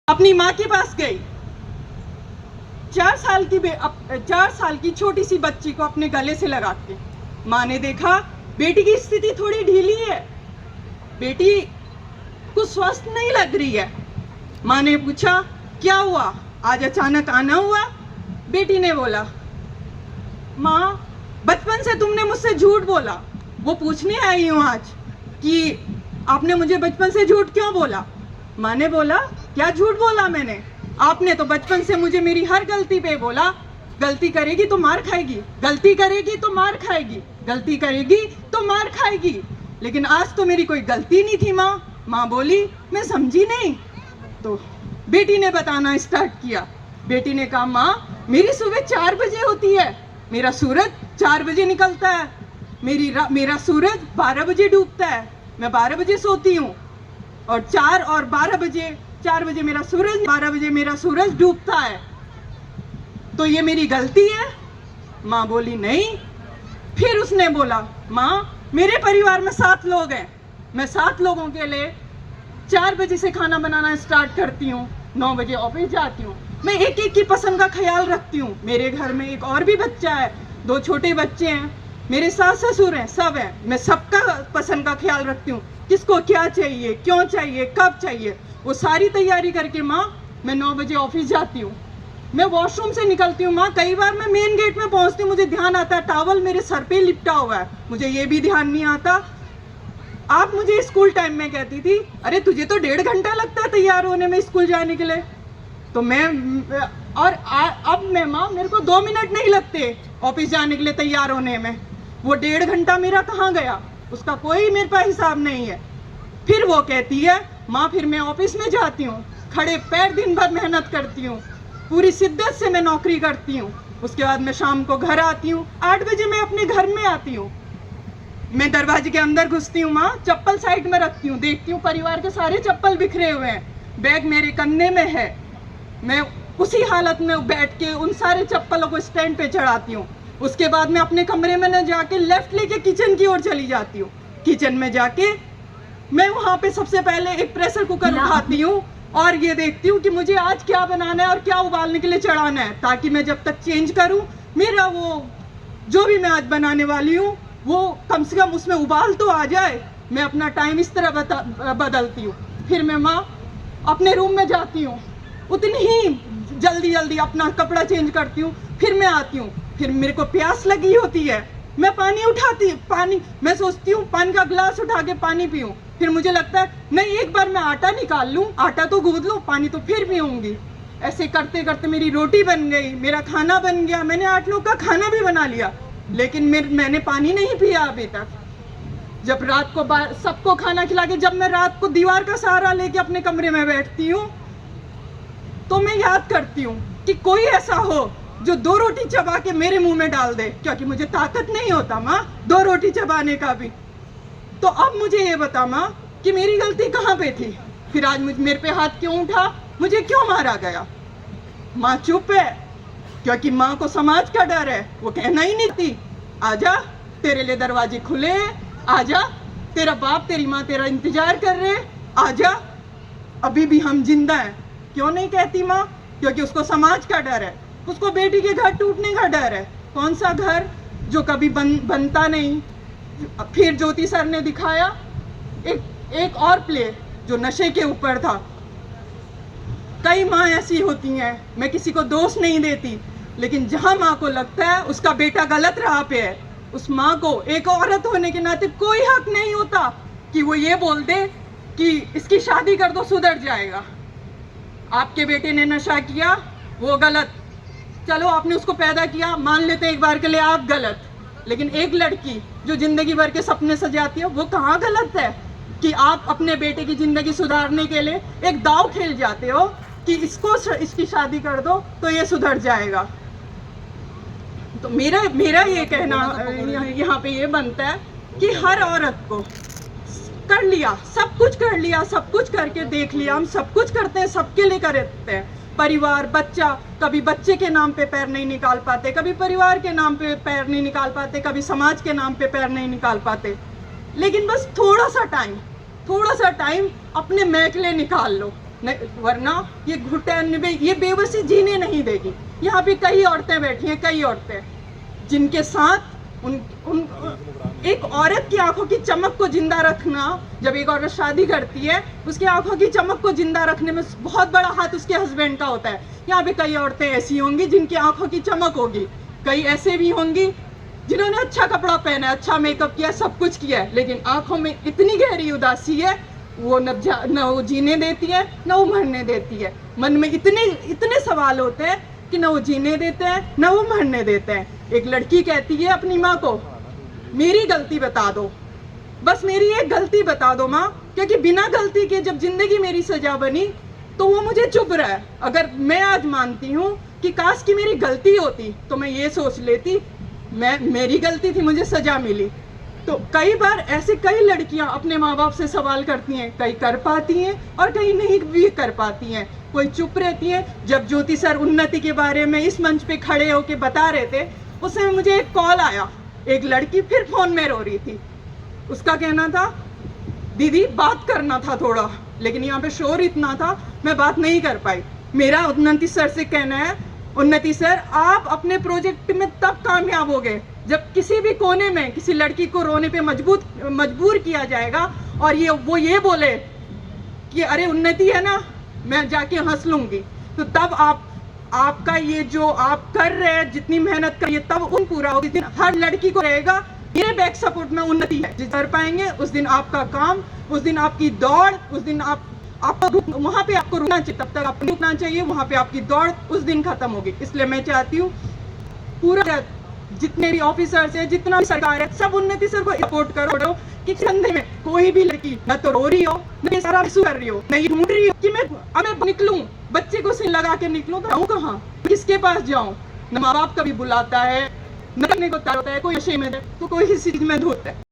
अपनी माँ के पास गई। 4 साल की छोटी सी बच्ची को अपने गले से लगा के माँ ने देखा बेटी की स्थिति थोड़ी ढीली है, बेटी कुछ स्वस्थ नहीं लग रही है। माँ ने पूछा क्या हुआ, आज अचानक आना हुआ? बेटी ने बोला माँ बचपन से तुमने मुझसे झूठ बोला, वो पूछने आई हूँ आज कि आपने मुझे बचपन से झूठ क्यों बोला। माँ ने बोला क्या झूठ बोला मैंने? आपने तो बचपन से मुझे मेरी हर गलती पे बोला, गलती करेगी तो मार खाएगी, गलती करेगी तो मार खाएगी, गलती करेगी तो मार खाएगी, लेकिन आज तो मेरी कोई गलती नहीं थी माँ। माँ बोली मैं समझी नहीं। तो बेटी ने बताना स्टार्ट किया। बेटी ने कहा माँ मेरी सुबह 4 बजे होती है, मेरा सूरज 4 बजे निकलता है, मेरा सूरज 12 बजे डूबता है, मैं 12 बजे सोती हूँ और 4 और 12 बजे 4 बजे मेरा सूरज, 12 बजे मेरा सूरज डूबता है, तो ये मेरी गलती है? माँ बोली नहीं। फिर उसने बोला माँ मेरे परिवार में 7 लोग हैं, मैं 7 लोगों के लिए 4 बजे से खाना बनाना स्टार्ट करती हूँ, 9 बजे ऑफिस जाती हूँ, मैं एक एक की पसंद का ख्याल रखती हूँ। मेरे घर में एक और भी बच्चा है, 2 छोटे बच्चे हैं, मेरे सास ससुर हैं, सब हैं, मैं सबका पसंद का ख्याल रखती हूँ, किसको क्या चाहिए, क्यों चाहिए, कब चाहिए, वो सारी तैयारी करके माँ मैं 9 बजे ऑफिस जाती हूँ। मैं वॉशरूम से निकलती हूँ माँ, कई बार मैं मेन गेट में पहुँचती हूँ, मुझे ध्यान आता है टॉवल मेरे सर पे लिपटा हुआ है, मुझे ये भी ध्यान नहीं आता। आप मुझे स्कूल टाइम में कहती थी अरे तुझे तो 1.5 घंटा लगता है तैयार होने में स्कूल जाने के लिए, तो अब मैं माँ मेरे को 2 मिनट नहीं लगते ऑफिस जाने के लिए तैयार होने में, वो 1.5 घंटा मेरा कहाँ गया उसका कोई मेरे पास हिसाब नहीं है। फिर वो कहती है माँ फिर मैं ऑफिस में जाती हूँ, खड़े पैर दिन भर मेहनत करती हूँ, पूरी शिद्दत से मैं नौकरी करती हूँ, उसके बाद मैं शाम को घर आती हूँ, 8 बजे मैं अपने घर में आती हूँ, मैं दरवाजे के अंदर घुसती हूँ माँ, चप्पल साइड में रखती हूँ, देखती हूँ परिवार के सारे चप्पल बिखरे हुए हैं, बैग मेरे कंधे में है, मैं उसी हालत में बैठ के उन सारे चप्पलों को स्टैंड पे चढ़ाती हूँ। उसके बाद मैं अपने कमरे में न जाके लेफ्ट लेके किचन की ओर चली जाती हूँ। किचन में जाके मैं वहाँ पे सबसे पहले एक प्रेशर कुकर उठाती हूँ और ये देखती हूँ कि मुझे आज क्या बनाना है और क्या उबालने के लिए चढ़ाना है, ताकि मैं जब तक चेंज करूँ मेरा वो जो भी मैं आज बनाने वाली हूँ वो कम से कम उसमें उबाल तो आ जाए। मैं अपना टाइम इस तरह बदलती हूँ। फिर मैं माँ अपने रूम में जाती हूँ, उतनी ही जल्दी अपना कपड़ा चेंज करती हूँ, फिर मैं आती हूँ, फिर मेरे को प्यास लगी होती है, मैं पानी मैं सोचती हूँ पानी का गिलास उठा के पानी पीऊँ, फिर मुझे लगता है नहीं एक बार मैं आटा निकाल लूँ, आटा तो गूंद लूँ, पानी तो फिर पीऊँगी। ऐसे करते करते मेरी रोटी बन गई, मेरा खाना बन गया, मैंने 8 लोग का खाना भी बना लिया, लेकिन मैंने पानी नहीं पिया अभी तक। जब रात को सबको खाना खिला के जब मैं रात को दीवार का सहारा लेके अपने कमरे में बैठती हूँ तो मैं याद करती हूँ कि कोई ऐसा हो जो 2 रोटी चबा के मेरे मुंह में डाल दे, क्योंकि मुझे ताकत नहीं होता माँ 2 रोटी चबाने का भी। तो अब मुझे ये बता माँ कि मेरी गलती कहाँ पे थी, फिर आज मेरे पे हाथ क्यों उठा, मुझे क्यों मारा गया? माँ चुप है क्योंकि माँ को समाज का डर है, वो कहना ही नहीं थी आजा तेरे लिए दरवाजे खुले हैं, आजा तेरा बाप तेरी माँ तेरा इंतजार कर रहे हैं, आजा अभी भी हम जिंदा हैं। क्यों नहीं कहती माँ? क्योंकि उसको समाज का डर है, उसको बेटी के घर टूटने का डर है। कौन सा घर जो कभी बनता नहीं। फिर ज्योति सर ने दिखाया एक और प्ले जो नशे के ऊपर था। कई माँ ऐसी होती हैं, मैं किसी को दोष नहीं देती, लेकिन जहाँ माँ को लगता है उसका बेटा गलत राह पे है, उस माँ को एक औरत होने के नाते कोई हक नहीं होता कि वो ये बोल दे कि इसकी शादी कर दो सुधर जाएगा। आपके बेटे ने नशा किया वो गलत, चलो आपने उसको पैदा किया, मान लेते एक बार के लिए आप गलत, लेकिन एक लड़की जो जिंदगी भर के सपने सजाती है वो कहाँ गलत है कि आप अपने बेटे की जिंदगी सुधारने के लिए एक दाव खेल जाते हो कि इसकी शादी कर दो तो ये सुधर जाएगा। तो मेरा ये कहना यहाँ पे ये बनता है कि हर औरत को कर लिया, सब कुछ करके देख लिया, हम सब कुछ करते हैं, सबके लिए करते हैं, परिवार बच्चा, कभी बच्चे के नाम पे पैर नहीं निकाल पाते, कभी परिवार के नाम पे पैर नहीं निकाल पाते, कभी समाज के नाम पे पैर नहीं निकाल पाते, लेकिन बस थोड़ा सा टाइम अपने मैं के लिए निकाल लो। वरना ये घुटन में ये बेबसी जीने नहीं देगी। यहाँ पे कई औरतें बैठी हैं, कई औरतें जिनके साथ एक औरत की आंखों की चमक को जिंदा रखना, जब एक औरत शादी करती है उसकी आंखों की चमक को जिंदा रखने में बहुत बड़ा हाथ उसके हस्बैंड का होता है। यहाँ पे कई औरतें ऐसी होंगी जिनकी आंखों की चमक होगी, कई ऐसे भी होंगी जिन्होंने अच्छा कपड़ा पहना है, अच्छा मेकअप किया, सब कुछ किया है, लेकिन आंखों में इतनी गहरी उदासी है, वो न वो जीने देती है न वो मरने देती है। मन में इतने सवाल होते हैं कि न वो जीने देते हैं न वो मरने देते हैं। एक लड़की कहती है अपनी माँ को, मेरी गलती बता दो, बस मेरी एक गलती बता दो माँ, क्योंकि बिना गलती के जब जिंदगी मेरी सजा बनी तो वो मुझे चुभ रहा है। अगर मैं आज मानती हूँ कि काश की मेरी गलती होती तो मैं ये सोच लेती मेरी गलती थी, मुझे सजा मिली। तो कई बार ऐसे कई लड़कियां अपने माँ बाप से सवाल करती हैं, कई कर पाती हैं और कई नहीं भी कर पाती हैं, कोई चुप रहती है। जब ज्योति सर उन्नति के बारे में इस मंच पे खड़े होके बता रहे थे, उस समय मुझे एक कॉल आया, एक लड़की फिर फोन में रो रही थी। उसका कहना था दीदी बात करना था थोड़ा, लेकिन यहाँ पे शोर इतना था मैं बात नहीं कर पाई। मेरा उन्नति सर से कहना है, उन्नति सर आप अपने प्रोजेक्ट में तब कामयाब होगे जब किसी भी कोने में किसी लड़की को रोने पे मजबूर किया जाएगा और वो ये बोले कि अरे उन्नति है ना, मैं जाके हंस लूंगी, तो तब आपका ये जो आप कर रहे हैं, जितनी मेहनत करिए, तब उन पूरा होगी। दिन हर लड़की को रहेगा मेरे बैक सपोर्ट में उन्नति है, जिस कर पाएंगे उस दिन आपका काम, उस दिन आपकी दौड़, उस दिन आपको वहां पे आपको रुकना चाहिए, तब तक आपको रुकना चाहिए, वहां पे आपकी दौड़ उस दिन खत्म होगी। इसलिए मैं चाहती हूँ पूरा जितने भी ऑफिसर्स है, जितना भी सरकार है, सब उन्नति सर को सपोर्ट करो कि धंधे में कोई भी लड़की न तो रो रही हो, न सारा कर रही हो, नहीं ढूंढ रही हो कि मैं निकलूं, बच्चे को सिल लगा के निकलूं, तो जाऊं कहाँ, किसके पास जाऊं। न माँ बाप कभी बुलाता है, न करने को तैयार होता है, कोई नशे में है तो कोई इसी चीज में धोता है।